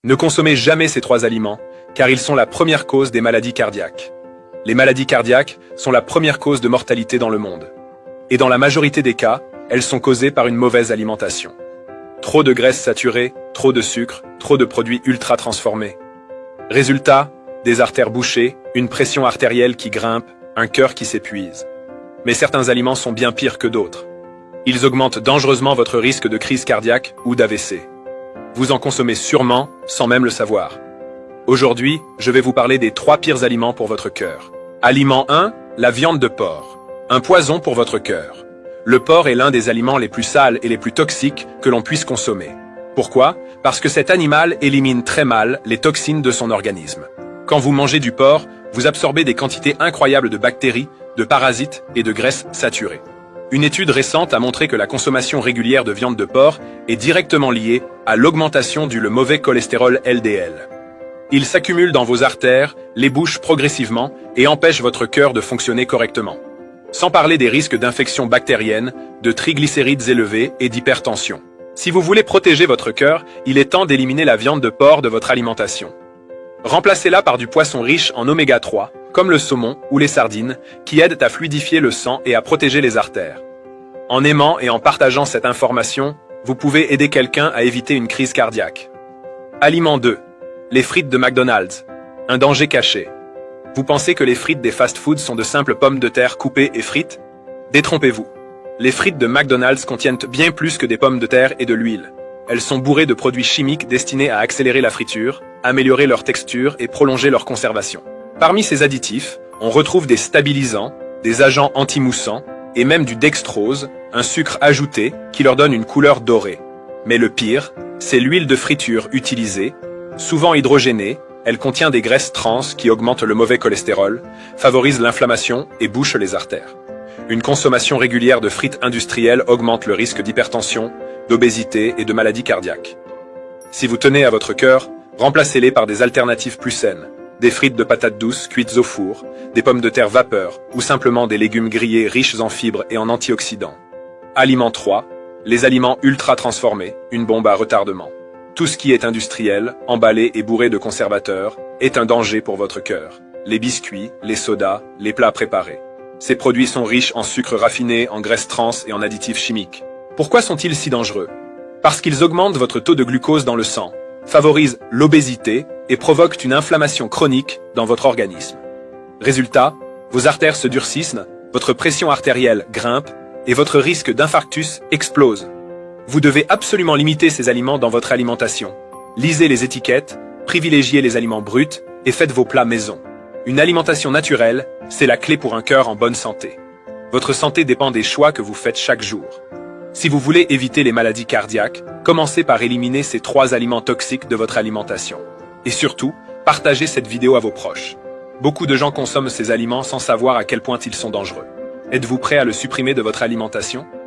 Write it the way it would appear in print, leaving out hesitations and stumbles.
Ne consommez jamais ces trois aliments, car ils sont la première cause des maladies cardiaques. Les maladies cardiaques sont la première cause de mortalité dans le monde. Et dans la majorité des cas, elles sont causées par une mauvaise alimentation. Trop de graisses saturées, trop de sucre, trop de produits ultra transformés. Résultat, des artères bouchées, une pression artérielle qui grimpe, un cœur qui s'épuise. Mais certains aliments sont bien pires que d'autres. Ils augmentent dangereusement votre risque de crise cardiaque ou d'AVC. Vous en consommez sûrement sans même le savoir. Aujourd'hui, je vais vous parler des 3 pires aliments pour votre cœur. Aliment 1, la viande de porc. Un poison pour votre cœur. Le porc est l'un des aliments les plus sales et les plus toxiques que l'on puisse consommer. Pourquoi? Parce que cet animal élimine très mal les toxines de son organisme. Quand vous mangez du porc, vous absorbez des quantités incroyables de bactéries, de parasites et de graisses saturées. Une étude récente a montré que la consommation régulière de viande de porc est directement liée à l'augmentation du mauvais cholestérol LDL. Il s'accumule dans vos artères, les bouche progressivement et empêche votre cœur de fonctionner correctement. Sans parler des risques d'infections bactériennes, de triglycérides élevés et d'hypertension. Si vous voulez protéger votre cœur, il est temps d'éliminer la viande de porc de votre alimentation. Remplacez-la par du poisson riche en oméga 3, comme le saumon ou les sardines, qui aident à fluidifier le sang et à protéger les artères. En aimant et en partageant cette information, vous pouvez aider quelqu'un à éviter une crise cardiaque. Aliment 2. Les frites de McDonald's. Un danger caché. Vous pensez que les frites des fast-foods sont de simples pommes de terre coupées et frites? Détrompez-vous. Les frites de McDonald's contiennent bien plus que des pommes de terre et de l'huile. Elles sont bourrées de produits chimiques destinés à accélérer la friture, améliorer leur texture et prolonger leur conservation. Parmi ces additifs, on retrouve des stabilisants, des agents anti-moussants et même du dextrose, un sucre ajouté qui leur donne une couleur dorée. Mais le pire, c'est l'huile de friture utilisée, souvent hydrogénée. Elle contient des graisses trans qui augmentent le mauvais cholestérol, favorisent l'inflammation et bouchent les artères. Une consommation régulière de frites industrielles augmente le risque d'hypertension, d'obésité et de maladies cardiaques. Si vous tenez à votre cœur, remplacez-les par des alternatives plus saines. Des frites de patates douces cuites au four, des pommes de terre vapeur ou simplement des légumes grillés riches en fibres et en antioxydants. Aliment 3. Les aliments ultra transformés, une bombe à retardement. Tout ce qui est industriel, emballé et bourré de conservateurs, est un danger pour votre cœur. Les biscuits, les sodas, les plats préparés. Ces produits sont riches en sucre raffiné, en graisses trans et en additifs chimiques. Pourquoi sont-ils si dangereux? Parce qu'ils augmentent votre taux de glucose dans le sang, favorisent l'obésité et provoquent une inflammation chronique dans votre organisme. Résultat, vos artères se durcissent, votre pression artérielle grimpe et votre risque d'infarctus explose. Vous devez absolument limiter ces aliments dans votre alimentation. Lisez les étiquettes, privilégiez les aliments bruts et faites vos plats maison. Une alimentation naturelle, c'est la clé pour un cœur en bonne santé. Votre santé dépend des choix que vous faites chaque jour. Si vous voulez éviter les maladies cardiaques, commencez par éliminer ces 3 aliments toxiques de votre alimentation. Et surtout, partagez cette vidéo à vos proches. Beaucoup de gens consomment ces aliments sans savoir à quel point ils sont dangereux. Êtes-vous prêt à le supprimer de votre alimentation?